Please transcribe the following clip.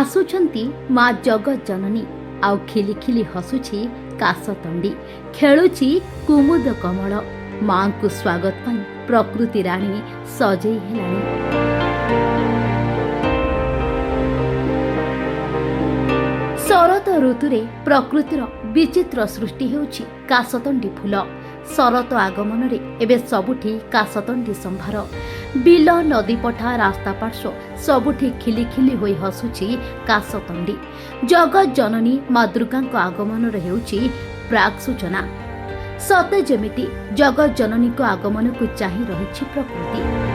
आसुछंती माँ जगत जननी आउ खिली खिली हसुछि कासतंडी खेलुछि कुमुद कमल माँ को स्वागत पाई प्रकृति राणी सजई हेलाणी। शरत ऋतुरे प्रकृतिर विचित्र सृष्टि हेउछि कासतंडी फूल। शरत आगमन रे एबे सबुठी कासतंडी संभार बिल नदी पठा रास्ता पार्श्व सबुठी खिली खिली होई हसुछि कासतंडी। जगत जननी माँ दुर्गांक आगमन रे हेउछि प्राग सूचना। सते जेमिति जगत जननी को आगमन को चाहि रहिछि प्रकृति।